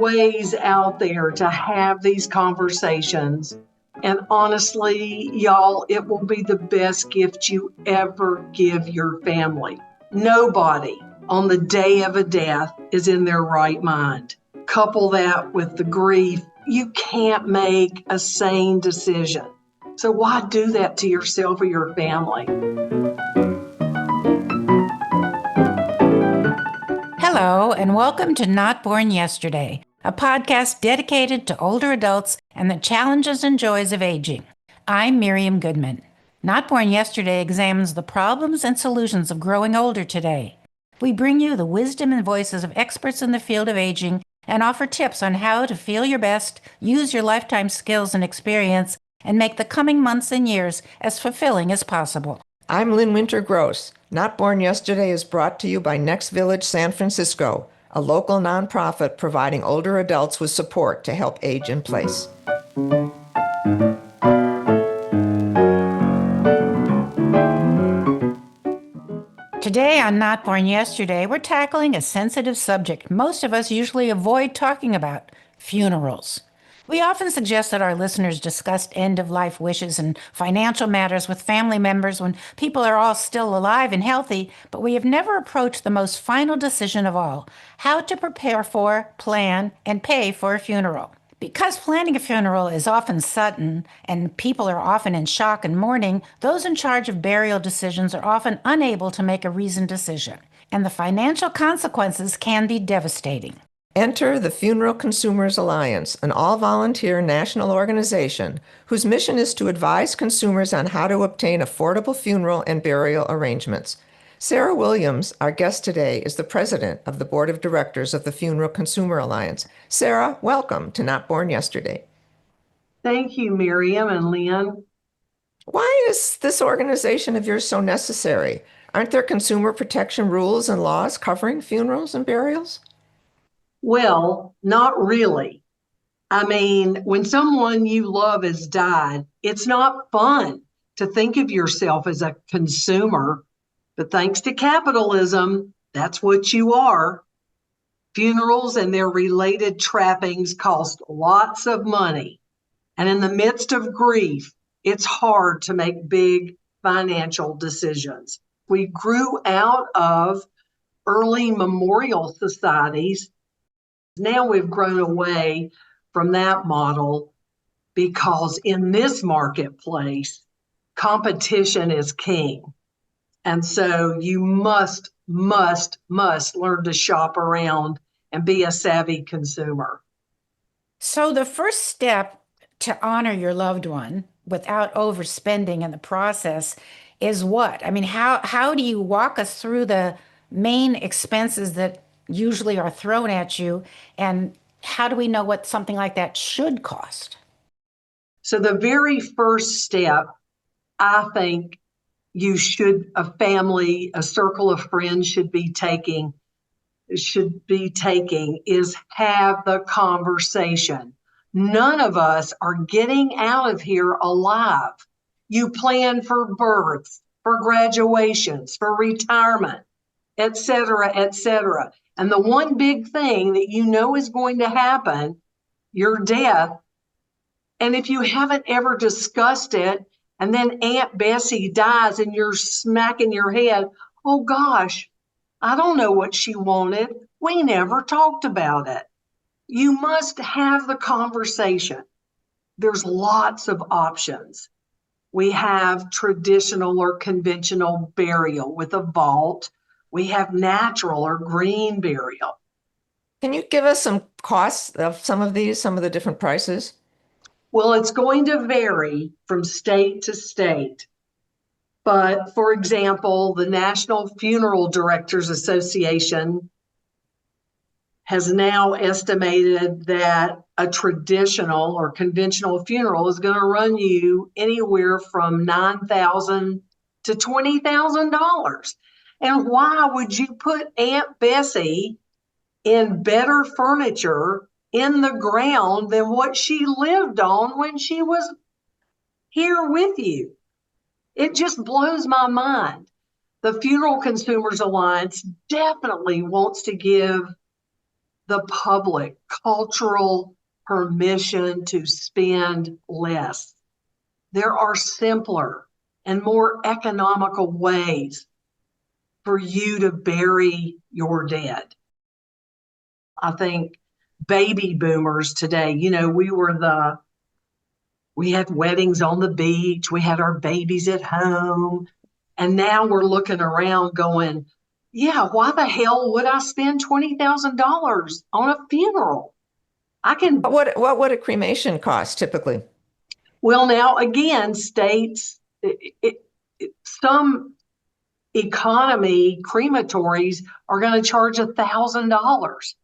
ways out there to have these conversations. And honestly, y'all, it will be the best gift you ever give your family. Nobody on the day of a death is in their right mind. Couple that with the grief, you can't make a sane decision. So why do that to yourself or your family? Hello, and welcome to Not Born Yesterday, a podcast dedicated to older adults and the challenges and joys of aging. I'm Miriam Goodman. Not Born Yesterday examines the problems and solutions of growing older today. We bring you the wisdom and voices of experts in the field of aging and offer tips on how to feel your best, use your lifetime skills and experience, and make the coming months and years as fulfilling as possible. I'm Lynn Winter-Gross. Not Born Yesterday is brought to you by Next Village San Francisco, a local nonprofit providing older adults with support to help age in place. Today on Not Born Yesterday, we're tackling a sensitive subject most of us usually avoid talking about: funerals. We often suggest that our listeners discuss end-of-life wishes and financial matters with family members when people are all still alive and healthy, but we have never approached the most final decision of all: how to prepare for, plan, and pay for a funeral. Because planning a funeral is often sudden and people are often in shock and mourning, those in charge of burial decisions are often unable to make a reasoned decision, and the financial consequences can be devastating. Enter the Funeral Consumers Alliance, an all-volunteer national organization whose mission is to advise consumers on how to obtain affordable funeral and burial arrangements. Sara Williams, our guest today, is the president of the board of directors of the Funeral Consumer Alliance. Sara, welcome to Not Born Yesterday. Thank you, Miriam and Lynn. Why is this organization of yours so necessary? Aren't there consumer protection rules and laws covering funerals and burials? Well, not really. I mean, when someone you love has died, it's not fun to think of yourself as a consumer. But thanks to capitalism, that's what you are. Funerals and their related trappings cost lots of money. And in the midst of grief, it's hard to make big financial decisions. We grew out of early memorial societies. Now we've grown away from that model because in this marketplace, competition is king. And so you must learn to shop around and be a savvy consumer. So the first step to honor your loved one without overspending in the process is what? I mean, how do you walk us through the main expenses that usually are thrown at you, and how do we know what something like that should cost? So the very first step, I think a family, a circle of friends should be taking is have the conversation. None of us are getting out of here alive. You plan for births, for graduations, for retirement, et cetera, et cetera. And the one big thing that you know is going to happen, your death. And if you haven't ever discussed it, and then Aunt Bessie dies and you're smacking your head, oh gosh, I don't know what she wanted. We never talked about it. You must have the conversation. There's lots of options. We have traditional or conventional burial with a vault. We have natural or green burial. Can you give us some costs of some of the different prices? Well, it's going to vary from state to state. But for example, the National Funeral Directors Association has now estimated that a traditional or conventional funeral is going to run you anywhere from $9,000 to $20,000. And why would you put Aunt Bessie in better furniture in the ground than what she lived on when she was here with you? It just blows my mind. The Funeral Consumers Alliance definitely wants to give the public cultural permission to spend less. There are simpler and more economical ways for you to bury your dead. I think baby boomers today, we had weddings on the beach, we had our babies at home, and now we're looking around going, yeah, why the hell would I spend $20,000 on a funeral? I can. What would a cremation cost typically? Well, now again, states, some economy crematories are going to charge $1,000,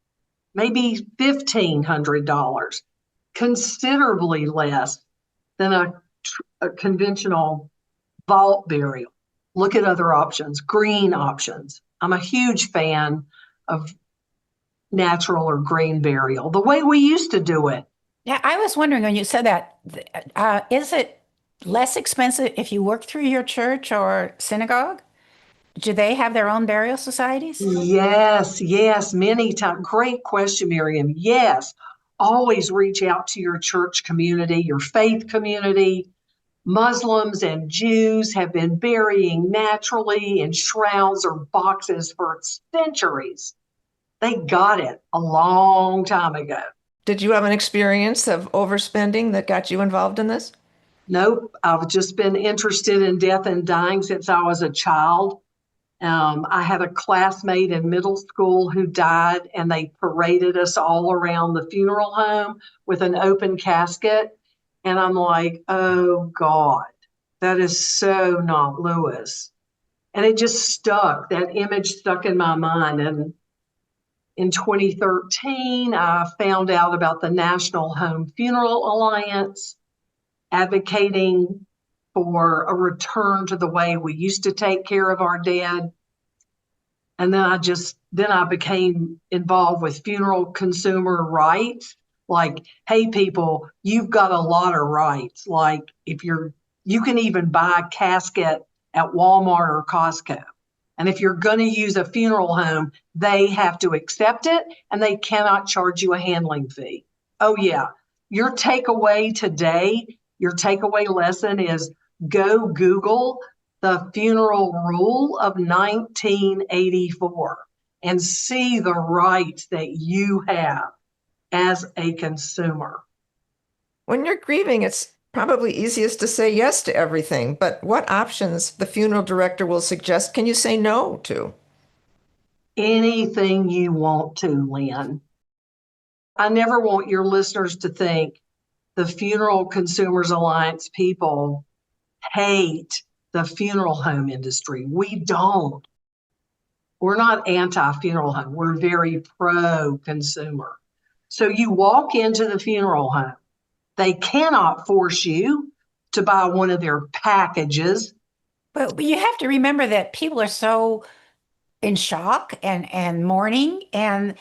maybe $1,500, considerably less than a conventional vault burial. Look at other options, green options. I'm a huge fan of natural or green burial, the way we used to do it. Yeah, I was wondering when you said that, is it less expensive if you work through your church or synagogue? Do they have their own burial societies? Yes, many times. Great question, Miriam. Yes, always reach out to your church community, your faith community. Muslims and Jews have been burying naturally in shrouds or boxes for centuries. They got it a long time ago. Did you have an experience of overspending that got you involved in this? Nope, I've just been interested in death and dying since I was a child. I had a classmate in middle school who died, and they paraded us all around the funeral home with an open casket. And I'm like, oh God, that is so not Lewis. And it just stuck. That image stuck in my mind. And in 2013, I found out about the National Home Funeral Alliance advocating for a return to the way we used to take care of our dead. And then I became involved with funeral consumer rights. Like, hey, people, you've got a lot of rights. Like, you can even buy a casket at Walmart or Costco. And if you're going to use a funeral home, they have to accept it and they cannot charge you a handling fee. Oh, yeah. Your takeaway today, your takeaway lesson is go Google the funeral rule of 1984 and see the rights that you have as a consumer. When you're grieving, it's probably easiest to say yes to everything, but what options the funeral director will suggest can you say no to? Anything you want to, Lynn. I never want your listeners to think the Funeral Consumers Alliance people hate the funeral home industry. We don't. We're not anti-funeral home. We're very pro-consumer. So you walk into the funeral home. They cannot force you to buy one of their packages. But you have to remember that people are so in shock and mourning, and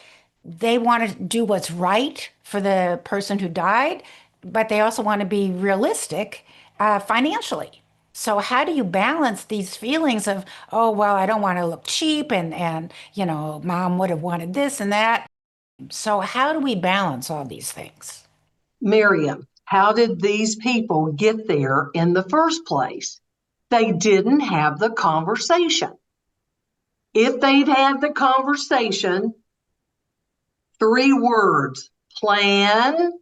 they want to do what's right for the person who died, but they also want to be realistic financially. So how do you balance these feelings of, oh, well, I don't want to look cheap and mom would have wanted this and that. So how do we balance all these things? Miriam, how did these people get there in the first place? They didn't have the conversation. If they'd had the conversation, 3 words: plan,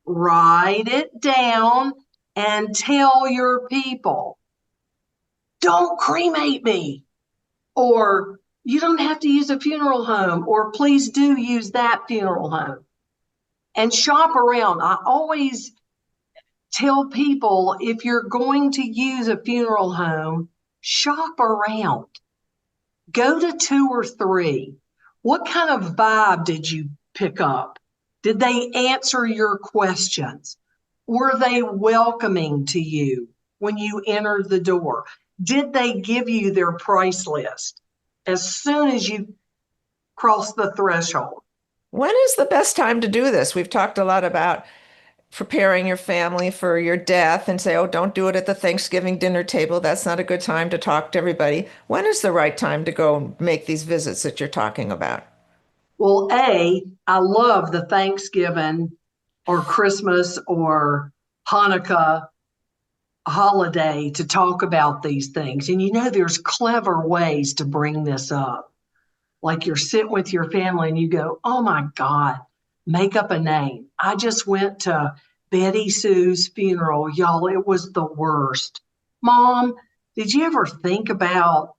write it down, and tell your people, don't cremate me, or you don't have to use a funeral home, or please do use that funeral home. And shop around. I always tell people, if you're going to use a funeral home, shop around. Go to 2 or 3. What kind of vibe did you pick up? Did they answer your questions? Were they welcoming to you when you entered the door? Did they give you their price list as soon as you crossed the threshold? When is the best time to do this? We've talked a lot about preparing your family for your death and say, oh, don't do it at the Thanksgiving dinner table. That's not a good time to talk to everybody. When is the right time to go make these visits that you're talking about? Well, I love the Thanksgiving or Christmas or Hanukkah holiday to talk about these things. And there's clever ways to bring this up. Like you're sitting with your family and you go, oh my God, make up a name. I just went to Betty Sue's funeral. Y'all, it was the worst. Mom, did you ever think about,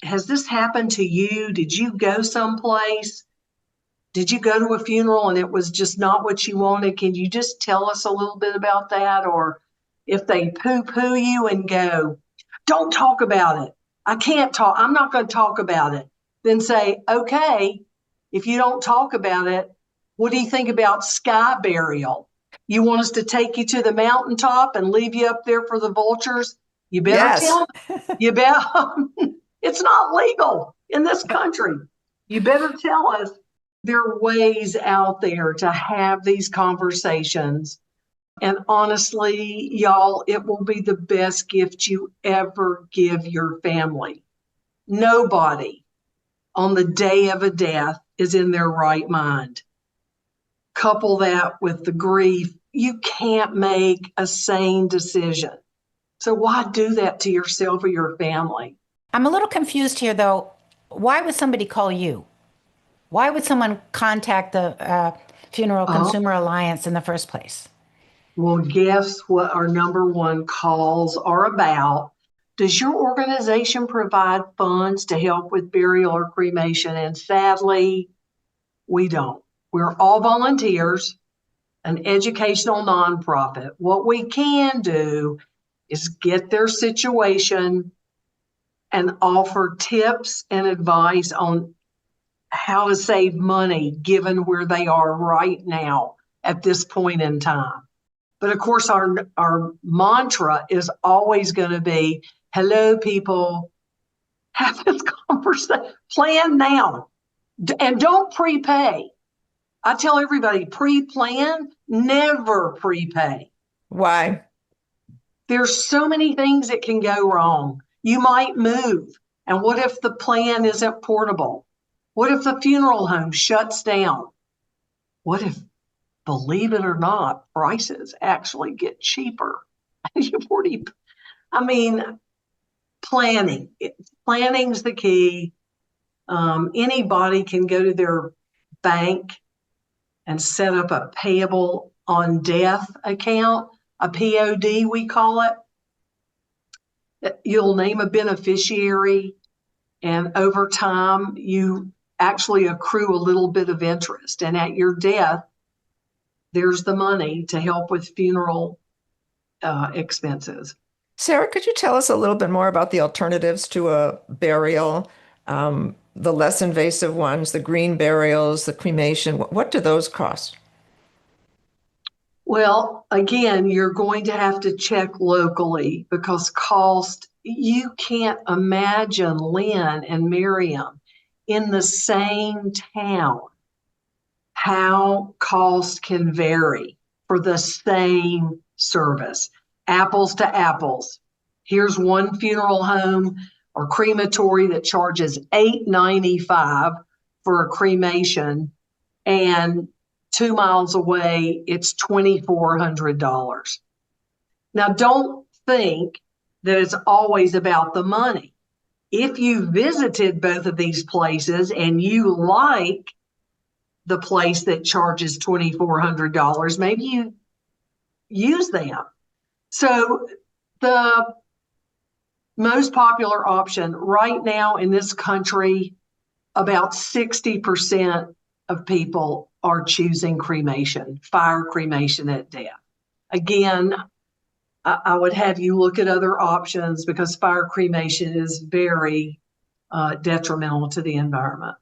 has this happened to you? Did you go someplace? Did you go to a funeral and it was just not what you wanted? Can you just tell us a little bit about that? Or if they poo-poo you and go, don't talk about it. I can't talk. I'm not going to talk about it. Then say, okay, if you don't talk about it, what do you think about sky burial? You want us to take you to the mountaintop and leave you up there for the vultures? You better Yes. tell them. You bet. It's not legal in this country. You better tell us. There are ways out there to have these conversations. And honestly, y'all, it will be the best gift you ever give your family. Nobody on the day of a death is in their right mind. Couple that with the grief, you can't make a sane decision. So why do that to yourself or your family? I'm a little confused here, though. Why would somebody call you? Why would someone contact the Funeral Consumer Alliance in the first place? Well, guess what our number one calls are about? Does your organization provide funds to help with burial or cremation? And sadly, we don't. We're all volunteers, an educational nonprofit. What we can do is get their situation and offer tips and advice on how to save money given where they are right now at this point in time. But of course, our mantra is always going to be, hello, people, have this conversation, plan now, and don't prepay. I tell everybody, pre-plan, never prepay. Why? There's so many things that can go wrong. You might move. And what if the plan isn't portable? What if the funeral home shuts down? What if, believe it or not, prices actually get cheaper? Planning. Planning's the key. Anybody can go to their bank and set up a payable on death account, a POD we call it. You'll name a beneficiary, and over time you actually accrue a little bit of interest. And at your death, there's the money to help with funeral expenses. Sara, could you tell us a little bit more about the alternatives to a burial, the less invasive ones, the green burials, the cremation? What do those cost? Well, again, you're going to have to check locally because cost, you can't imagine Lynn and Miriam in the same town, how cost can vary for the same service. Apples to apples. Here's one funeral home or crematory that charges $8.95 for a cremation, and 2 miles away, it's $2,400. Now, don't think that it's always about the money. If you visited both of these places and you like the place that charges $2,400, maybe you use them. So the most popular option right now in this country, about 60% of people are choosing cremation, fire cremation at death. Again, I would have you look at other options because fire cremation is very detrimental to the environment.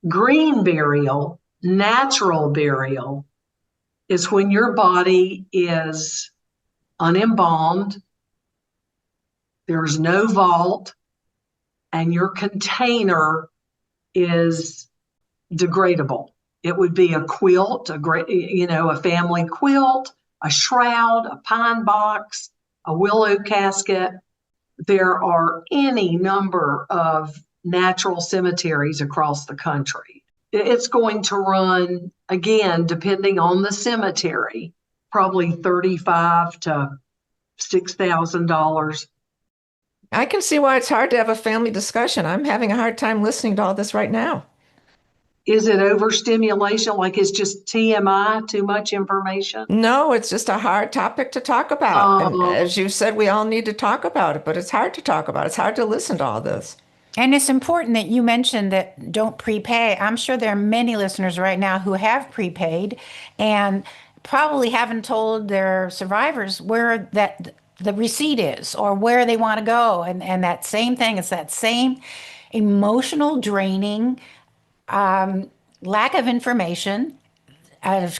Green burial, natural burial, is when your body is unembalmed, there's no vault, and your container is degradable. It would be a quilt, a family quilt, a shroud, a pine box, a willow casket. There are any number of natural cemeteries across the country. It's going to run, again, depending on the cemetery, probably $35,000 to $6,000. I can see why it's hard to have a family discussion. I'm having a hard time listening to all this right now. Is it overstimulation? Like it's just TMI, too much information? No, it's just a hard topic to talk about. And Um, as you said, we all need to talk about it, but it's hard to talk about. It's hard to listen to all this. And it's important that you mentioned that don't prepay. I'm sure there are many listeners right now who have prepaid and probably haven't told their survivors where that the receipt is or where they want to go. And that same thing, it's that same emotional draining, lack of information,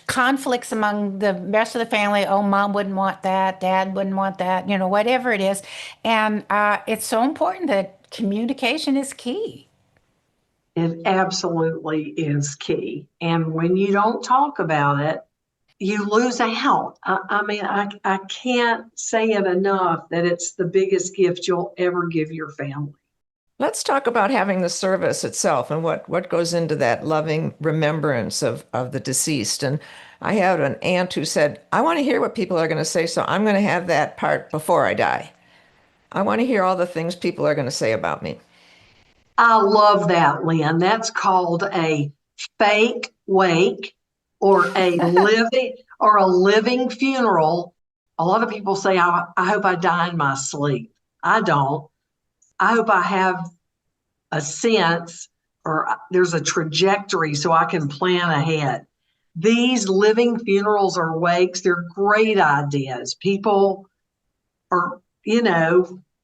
conflicts among the rest of the family. Oh, mom wouldn't want that, dad wouldn't want that, whatever it is. And it's so important that communication is key. it absolutely is key. And when you don't talk about it, you lose out. I can't say it enough that it's the biggest gift you'll ever give your family. Let's talk about having the service itself and what goes into that loving remembrance of the deceased. And I had an aunt who said, I want to hear what people are going to say, so I'm going to have that part before I die. I want to hear all the things people are going to say about me. I love that, Lynn. That's called a fake wake or a living funeral. A lot of people say, I hope I die in my sleep. I don't. I hope I have a sense or there's a trajectory so I can plan ahead. These living funerals or wakes, they're great ideas. People are,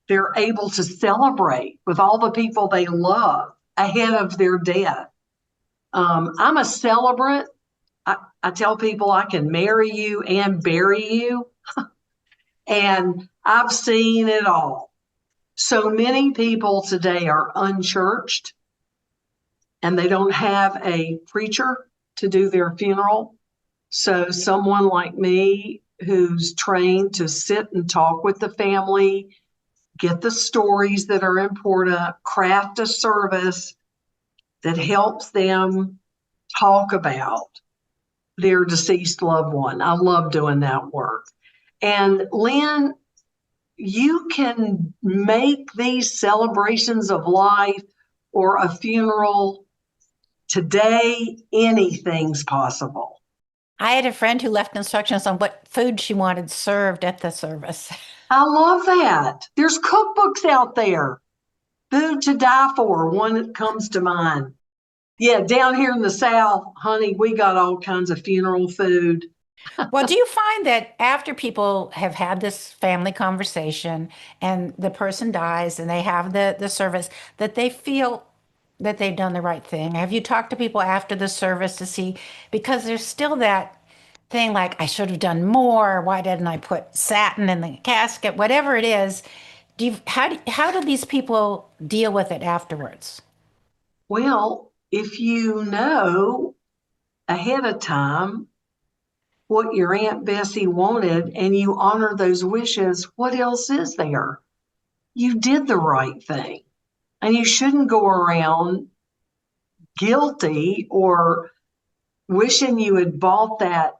they're able to celebrate with all the people they love ahead of their death. I'm a celebrant. I tell people I can marry you and bury you. And I've seen it all. So many people today are unchurched and they don't have a preacher to do their funeral. So someone like me who's trained to sit and talk with the family, get the stories that are important, craft a service that helps them talk about their deceased loved one. I love doing that work. And Lynn, you can make these celebrations of life or a funeral today, anything's possible. I had a friend who left instructions on what food she wanted served at the service. I love that. There's cookbooks out there. Food to Die For, one that comes to mind. Yeah, down here in the South, honey, we got all kinds of funeral food. Well, do you find that after people have had this family conversation and the person dies and they have the service, that they feel that they've done the right thing? Have you talked to people after the service to see, because there's still that thing like, I should have done more. Why didn't I put satin in the casket? Whatever it is. How do these people deal with it afterwards? Well, if you know ahead of time what your Aunt Bessie wanted and you honor those wishes, what else is there? You did the right thing. And you shouldn't go around guilty or wishing you had bought that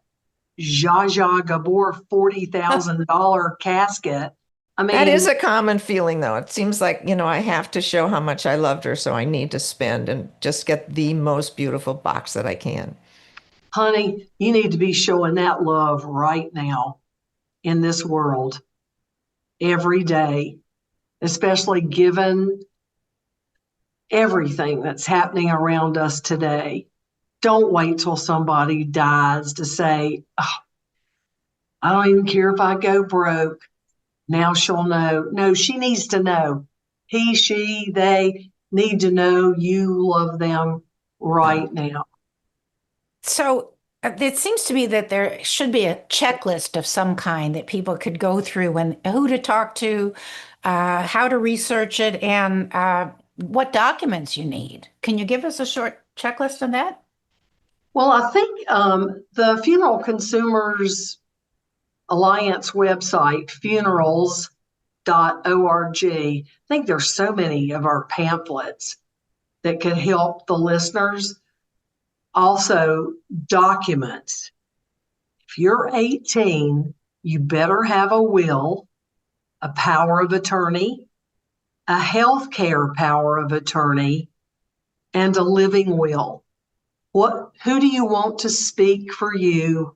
Zsa Zsa Gabor $40,000 casket. I mean, That is a common feeling, though. It seems like, I have to show how much I loved her, so I need to spend and just get the most beautiful box that I can. honey, you need to be showing that love right now in this world every day, especially given everything that's happening around us today. Don't wait till somebody dies to say, oh, I don't even care if I go broke. Now she'll know. No, she needs to know. He, she, they need to know you love them right now. So it seems to me that there should be a checklist of some kind that people could go through and who to talk to, how to research it, and what documents you need. Can you give us a short checklist on that? Well, I think the Funeral Consumers Alliance website, funerals.org, I think there's so many of our pamphlets that could help the listeners. Also, documents. If you're 18, you better have a will, a power of attorney, a healthcare power of attorney, and a living will. Who do you want to speak for you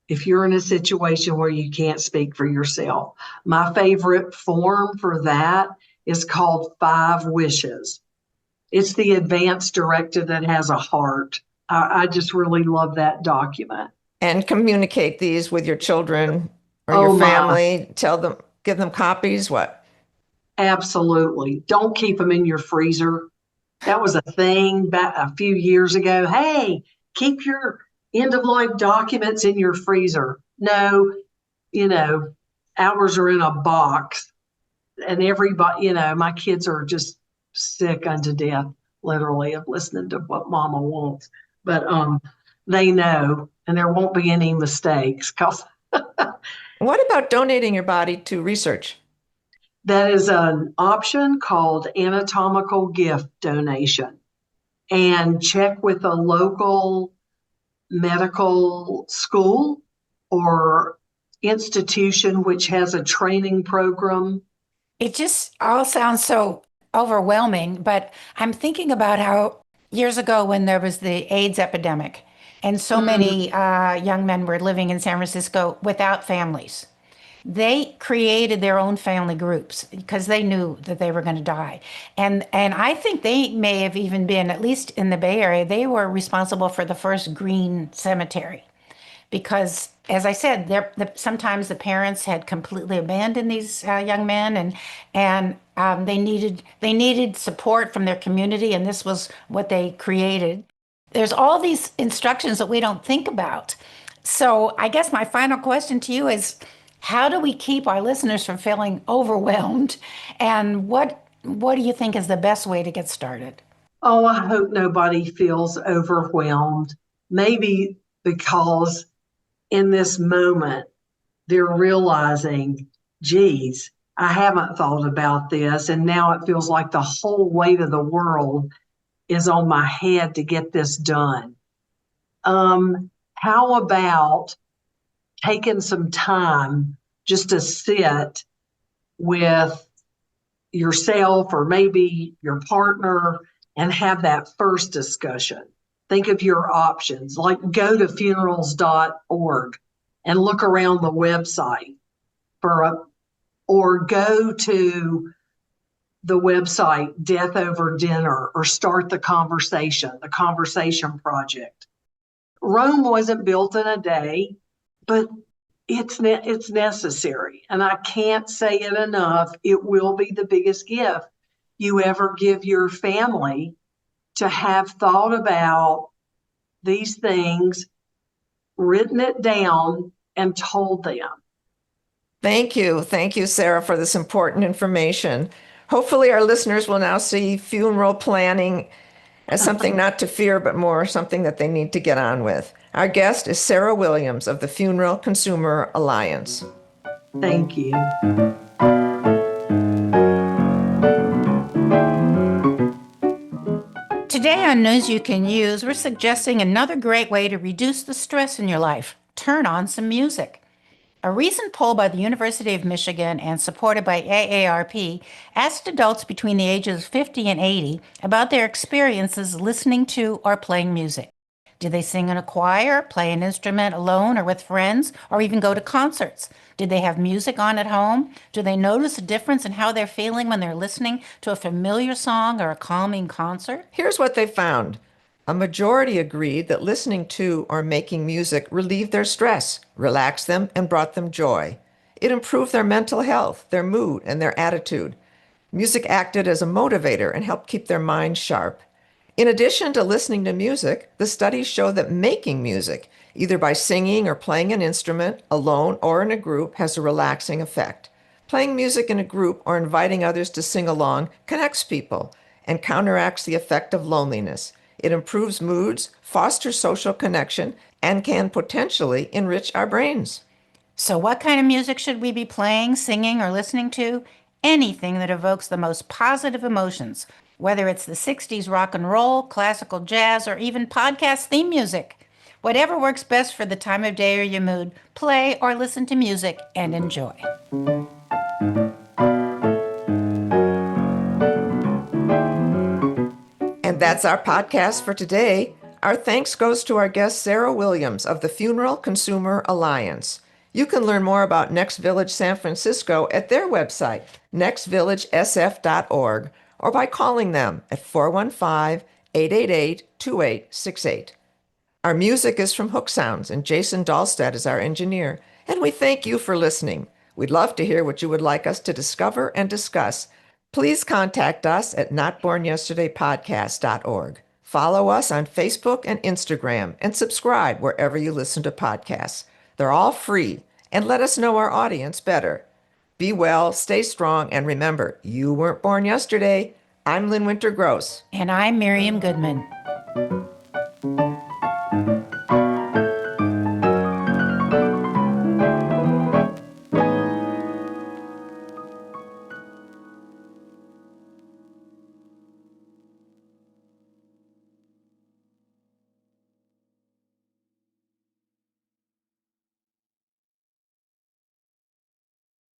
if you're in a situation where you can't speak for yourself? My favorite form for that is called 5 Wishes. It's the advance directive that has a heart. I just really love that document. And communicate these with your children or your family. Tell them, give them copies. What? Absolutely. Don't keep them in your freezer. That was a thing back a few years ago. Hey, keep your end of life documents in your freezer. No, ours are in a box, and everybody, my kids are just sick unto death, literally, of listening to what mama wants. But they know, and there won't be any mistakes. What about donating your body to research? That is an option called anatomical gift donation. And check with a local medical school or institution which has a training program. It just all sounds so overwhelming, but I'm thinking about how years ago when there was the AIDS epidemic and so many young men were living in San Francisco without families. They created their own family groups because they knew that they were going to die. And I think they may have even been, at least in the Bay Area, they were responsible for the first green cemetery. Because, as I said, sometimes the parents had completely abandoned these young men, and they needed support from their community, and this was what they created. There's all these instructions that we don't think about. So I guess my final question to you is, how do we keep our listeners from feeling overwhelmed? And what do you think is the best way to get started? Oh, I hope nobody feels overwhelmed. Maybe because in this moment, they're realizing, geez, I haven't thought about this. And now it feels like the whole weight of the world is on my head to get this done. How about taking some time just to sit with yourself or maybe your partner and have that first discussion? Think of your options, like go to funerals.org and look around the website or go to the website Death Over Dinner or start the Conversation Project. Rome wasn't built in a day, but it's necessary. And I can't say it enough. It will be the biggest gift you ever give your family to have thought about these things, written it down, and told them. Thank you. Thank you, Sara, for this important information. Hopefully our listeners will now see funeral planning as something not to fear, but more something that they need to get on with. Our guest is Sara Williams of the Funeral Consumer Alliance. Thank you. Today on News You Can Use, we're suggesting another great way to reduce the stress in your life. Turn on some music. A recent poll by the University of Michigan and supported by AARP asked adults between the ages of 50 and 80 about their experiences listening to or playing music. Did they sing in a choir, play an instrument alone or with friends, or even go to concerts? Did they have music on at home? Do they notice a difference in how they're feeling when they're listening to a familiar song or a calming concert? Here's what they found. A majority agreed that listening to or making music relieved their stress, relaxed them, and brought them joy. It improved their mental health, their mood, and their attitude. Music acted as a motivator and helped keep their minds sharp. In addition to listening to music, the studies show that making music, either by singing or playing an instrument, alone or in a group, has a relaxing effect. Playing music in a group or inviting others to sing along connects people and counteracts the effect of loneliness. It improves moods, fosters social connection, and can potentially enrich our brains. So what kind of music should we be playing, singing, or listening to? Anything that evokes the most positive emotions. Whether it's the 60s rock and roll, classical jazz, or even podcast theme music. Whatever works best for the time of day or your mood, play or listen to music and enjoy. And that's our podcast for today. Our thanks goes to our guest, Sara Williams of the Funeral Consumer Alliance. You can learn more about Next Village San Francisco at their website, nextvillagesf.org, or by calling them at 415-888-2868. Our music is from Hook Sounds, and Jason Dahlstedt is our engineer. And we thank you for listening. We'd love to hear what you would like us to discover and discuss. Please contact us at notbornyesterdaypodcast.org. Follow us on Facebook and Instagram, and subscribe wherever you listen to podcasts. They're all free, and let us know our audience better. Be well, stay strong, and remember, you weren't born yesterday. I'm Lynn Winter Gross. And I'm Miriam Goodman.